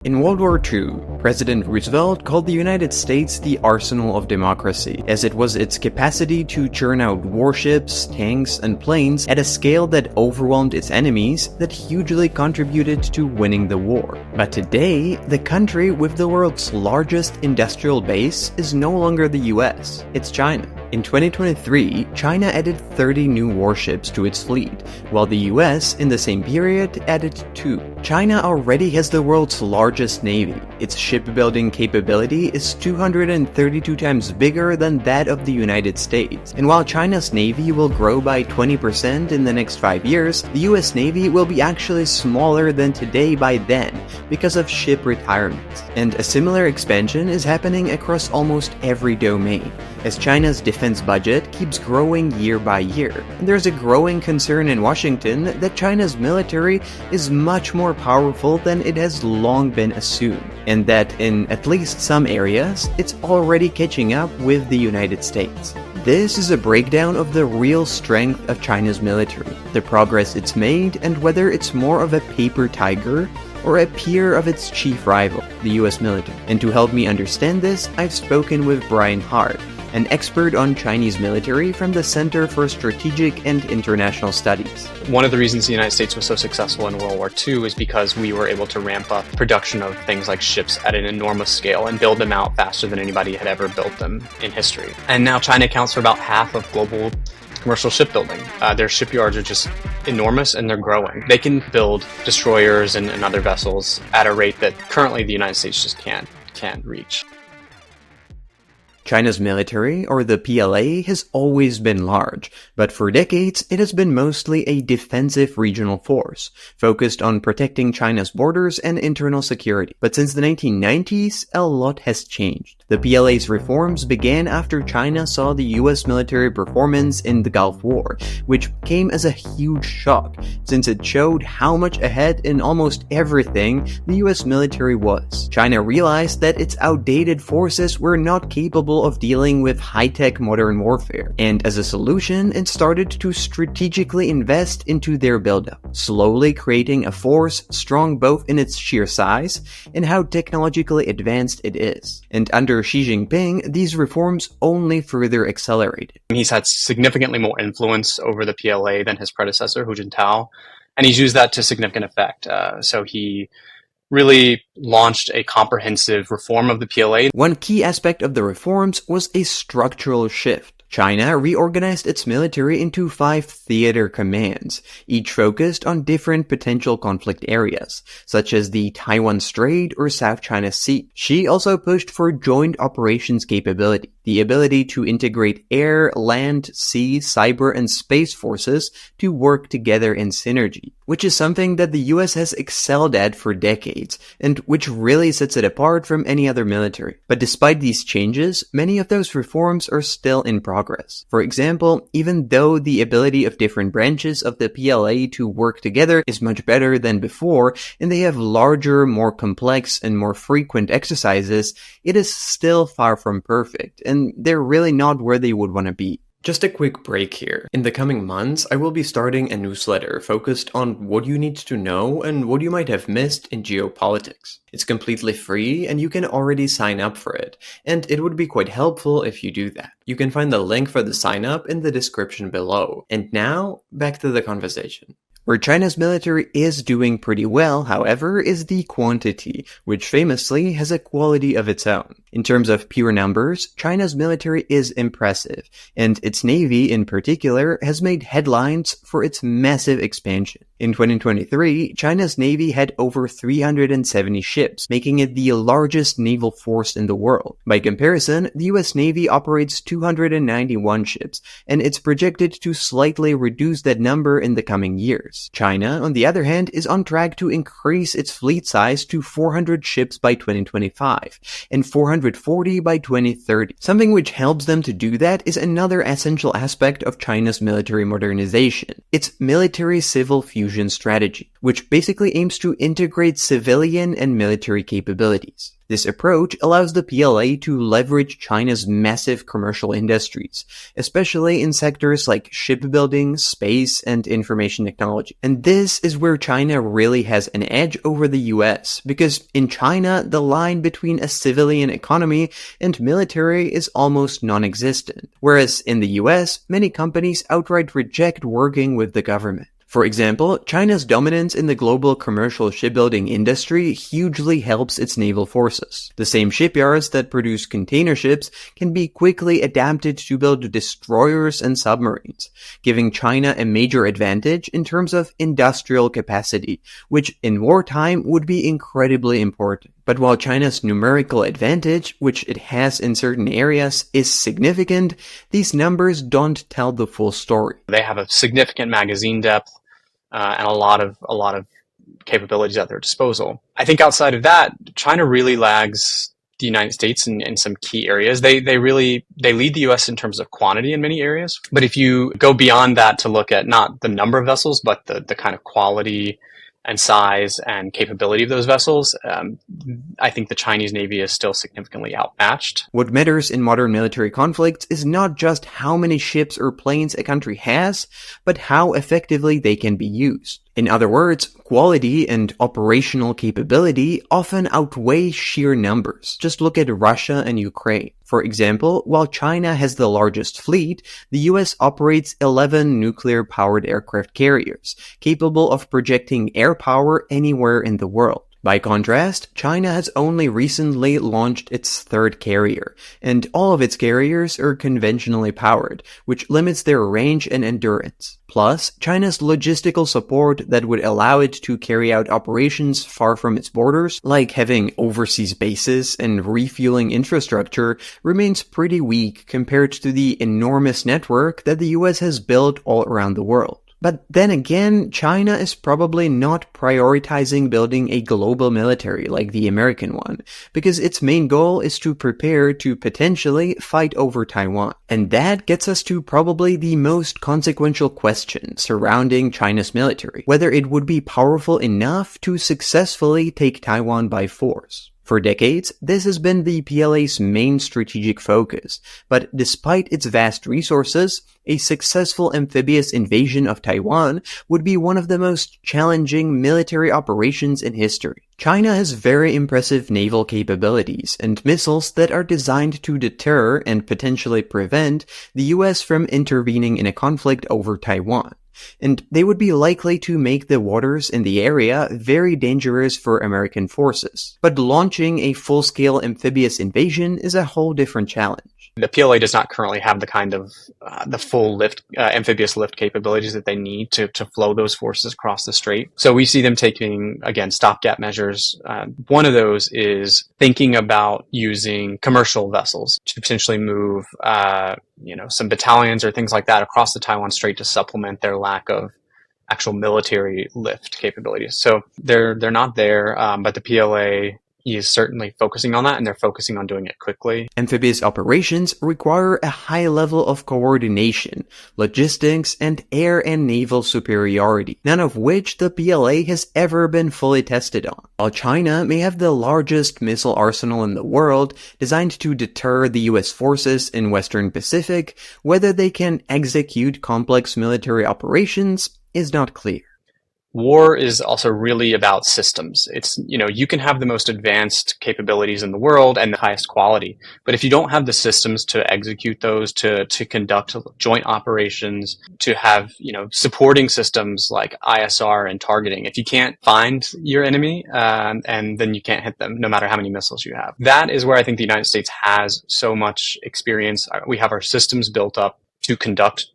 In World War II, President Roosevelt called the United States the arsenal of democracy, as it was its capacity to churn out warships, tanks, and planes at a scale that overwhelmed its enemies that hugely contributed to winning the war. But today, the country with the world's largest industrial base is no longer the US, it's China. In 2023, China added 30 new warships to its fleet, while the US, in the same period, added 2. China already has the world's largest navy. Its shipbuilding capability is 232 times bigger than that of the United States. And while China's navy will grow by 20% in the next 5 years, the US Navy will be actually smaller than today by then, because of ship retirements. And a similar expansion is happening across almost every domain, as China's defense budget keeps growing year by year. And there's a growing concern in Washington that China's military is much more powerful than it has long been assumed, and that in at least some areas, it's already catching up with the United States. This is a breakdown of the real strength of China's military, the progress it's made, and whether it's more of a paper tiger or a peer of its chief rival, the US military. And to help me understand this, I've spoken with Brian Hart, an expert on Chinese military from the Center for Strategic and International Studies. One of the reasons the United States was so successful in World War II is because we were able to ramp up production of things like ships at an enormous scale and build them out faster than anybody had ever built them in history. And now China accounts for about half of global commercial shipbuilding. Their shipyards are just enormous and they're growing. They can build destroyers and other vessels at a rate that currently the United States just can't reach. China's military, or the PLA, has always been large, but for decades it has been mostly a defensive regional force, focused on protecting China's borders and internal security. But since the 1990s, a lot has changed. The PLA's reforms began after China saw the US military performance in the Gulf War, which came as a huge shock, since it showed how much ahead in almost everything the US military was. China realized that its outdated forces were not capable of dealing with high-tech modern warfare, and as a solution, it started to strategically invest into their buildup, slowly creating a force strong both in its sheer size and how technologically advanced it is. And under Xi Jinping, these reforms only further accelerated. He's had significantly more influence over the PLA than his predecessor, Hu Jintao, and he's used that to significant effect. So he really launched a comprehensive reform of the PLA. One key aspect of the reforms was a structural shift. China reorganized its military into 5 theater commands, each focused on different potential conflict areas, such as the Taiwan Strait or South China Sea. Xi also pushed for joint operations capability, the ability to integrate air, land, sea, cyber, and space forces to work together in synergy, which is something that the US has excelled at for decades, and which really sets it apart from any other military. But despite these changes, many of those reforms are still in progress. For example, even though the ability of different branches of the PLA to work together is much better than before, and they have larger, more complex, and more frequent exercises, it is still far from perfect, and they're really not where they would want to be. Just a quick break here. In the coming months, I will be starting a newsletter focused on what you need to know and what you might have missed in geopolitics. It's completely free and you can already sign up for it, and it would be quite helpful if you do that. You can find the link for the sign up in the description below. And now, back to the conversation. Where China's military is doing pretty well, however, is the quantity, which famously has a quality of its own. In terms of pure numbers, China's military is impressive, and its navy in particular has made headlines for its massive expansion. In 2023, China's navy had over 370 ships, making it the largest naval force in the world. By comparison, the US Navy operates 291 ships, and it's projected to slightly reduce that number in the coming years. China, on the other hand, is on track to increase its fleet size to 400 ships by 2025, and 440 by 2030. Something which helps them to do that is another essential aspect of China's military modernization, its military-civil fusion strategy, which basically aims to integrate civilian and military capabilities. This approach allows the PLA to leverage China's massive commercial industries, especially in sectors like shipbuilding, space, and information technology. And this is where China really has an edge over the US, because in China, the line between a civilian economy and military is almost non-existent, whereas in the US, many companies outright reject working with the government. For example, China's dominance in the global commercial shipbuilding industry hugely helps its naval forces. The same shipyards that produce container ships can be quickly adapted to build destroyers and submarines, giving China a major advantage in terms of industrial capacity, which in wartime would be incredibly important. But while China's numerical advantage, which it has in certain areas, is significant, these numbers don't tell the full story. They have a significant magazine depth and a lot of capabilities at their disposal. I think outside of that, China really lags the United States in some key areas. They lead the US in terms of quantity in many areas. But if you go beyond that to look at not the number of vessels, but the kind of quality and size and capability of those vessels, I think the Chinese Navy is still significantly outmatched. What matters in modern military conflicts is not just how many ships or planes a country has, but how effectively they can be used. In other words, quality and operational capability often outweigh sheer numbers. Just look at Russia and Ukraine. For example, while China has the largest fleet, the US operates 11 nuclear-powered aircraft carriers, capable of projecting air power anywhere in the world. By contrast, China has only recently launched its third carrier, and all of its carriers are conventionally powered, which limits their range and endurance. Plus, China's logistical support that would allow it to carry out operations far from its borders, like having overseas bases and refueling infrastructure, remains pretty weak compared to the enormous network that the US has built all around the world. But then again, China is probably not prioritizing building a global military like the American one, because its main goal is to prepare to potentially fight over Taiwan. And that gets us to probably the most consequential question surrounding China's military, whether it would be powerful enough to successfully take Taiwan by force. For decades, this has been the PLA's main strategic focus, but despite its vast resources, a successful amphibious invasion of Taiwan would be one of the most challenging military operations in history. China has very impressive naval capabilities and missiles that are designed to deter and potentially prevent the US from intervening in a conflict over Taiwan. And they would be likely to make the waters in the area very dangerous for American forces. But launching a full-scale amphibious invasion is a whole different challenge. The PLA does not currently have the kind of the full lift, amphibious lift capabilities that they need to flow those forces across the strait. So we see them taking, again, stopgap measures. One of those is thinking about using commercial vessels to potentially move, some battalions or things like that across the Taiwan Strait to supplement their lack of actual military lift capabilities. So they're not there, but the PLA is certainly focusing on that, and they're focusing on doing it quickly. Amphibious operations require a high level of coordination, logistics, and air and naval superiority, none of which the PLA has ever been fully tested on. While China may have the largest missile arsenal in the world, designed to deter the US forces in Western Pacific, whether they can execute complex military operations is not clear. War is also really about systems. It's, you can have the most advanced capabilities in the world and the highest quality, but if you don't have the systems to execute those, to conduct joint operations, to have, supporting systems like ISR and targeting, if you can't find your enemy, and then you can't hit them, no matter how many missiles you have. That is where I think the United States has so much experience. We have our systems built up to conduct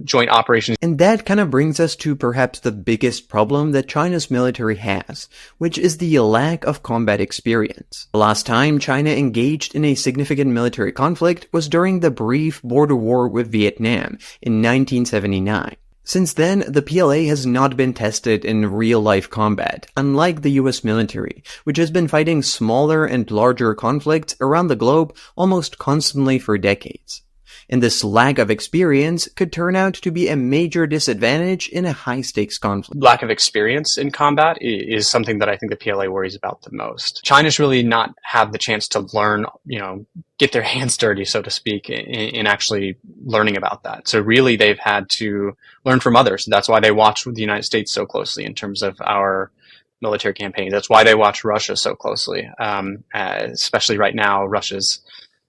joint operations. And that kind of brings us to perhaps the biggest problem that China's military has, which is the lack of combat experience. The last time China engaged in a significant military conflict was during the brief border war with Vietnam in 1979. Since then, the PLA has not been tested in real-life combat, unlike the US military, which has been fighting smaller and larger conflicts around the globe almost constantly for decades. And this lack of experience could turn out to be a major disadvantage in a high-stakes conflict. Lack of experience in combat is something that I think the PLA worries about the most. China's really not had the chance to learn, get their hands dirty, so to speak, in actually learning about that. So really they've had to learn from others. That's why they watch the United States so closely in terms of our military campaigns. That's why they watch Russia so closely, especially right now, Russia's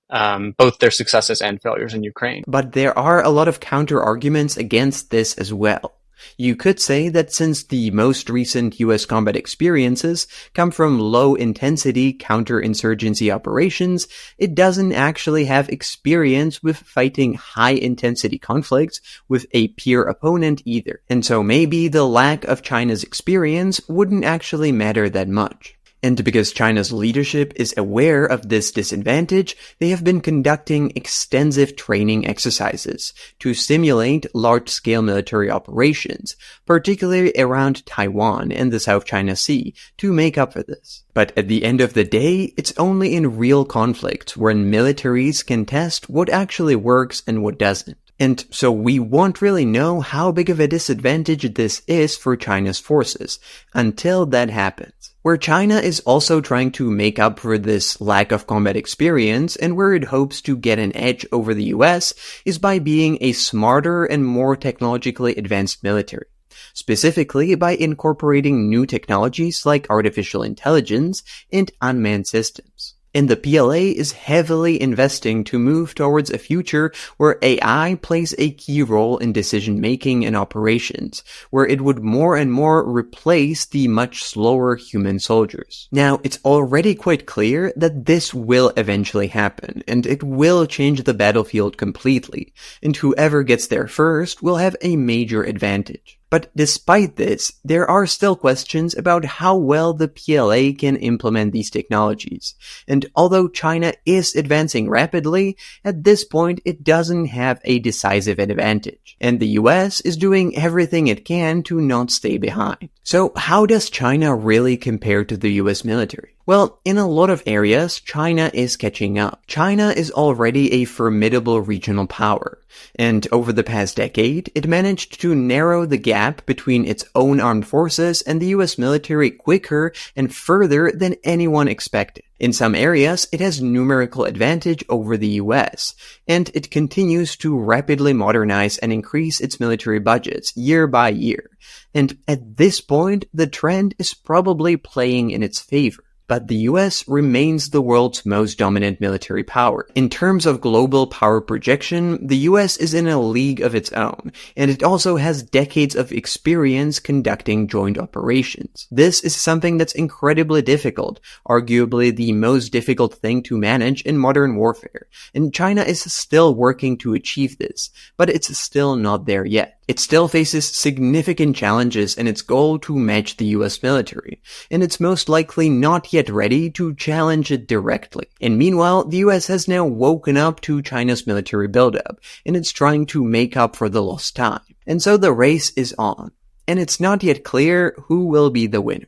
both their successes and failures in Ukraine. But there are a lot of counter-arguments against this as well. You could say that since the most recent US combat experiences come from low-intensity counterinsurgency operations, it doesn't actually have experience with fighting high-intensity conflicts with a peer opponent either. And so maybe the lack of China's experience wouldn't actually matter that much. And because China's leadership is aware of this disadvantage, they have been conducting extensive training exercises to simulate large-scale military operations, particularly around Taiwan and the South China Sea, to make up for this. But at the end of the day, it's only in real conflicts when militaries can test what actually works and what doesn't. And so we won't really know how big of a disadvantage this is for China's forces until that happens. Where China is also trying to make up for this lack of combat experience and where it hopes to get an edge over the US is by being a smarter and more technologically advanced military. Specifically by incorporating new technologies like artificial intelligence and unmanned systems. And the PLA is heavily investing to move towards a future where AI plays a key role in decision-making and operations, where it would more and more replace the much slower human soldiers. Now, it's already quite clear that this will eventually happen, and it will change the battlefield completely, and whoever gets there first will have a major advantage. But despite this, there are still questions about how well the PLA can implement these technologies. And although China is advancing rapidly, at this point it doesn't have a decisive advantage. And the US is doing everything it can to not stay behind. So how does China really compare to the US military? Well, in a lot of areas, China is catching up. China is already a formidable regional power, and over the past decade, it managed to narrow the gap between its own armed forces and the US military quicker and further than anyone expected. In some areas, it has numerical advantage over the US, and it continues to rapidly modernize and increase its military budgets year by year. And at this point, the trend is probably playing in its favor. But the US remains the world's most dominant military power. In terms of global power projection, the US is in a league of its own, and it also has decades of experience conducting joint operations. This is something that's incredibly difficult, arguably the most difficult thing to manage in modern warfare, and China is still working to achieve this, but it's still not there yet. It still faces significant challenges in its goal to match the US military, and it's most likely not yet ready to challenge it directly. And meanwhile, the US has now woken up to China's military buildup, and it's trying to make up for the lost time. And so the race is on, and it's not yet clear who will be the winner.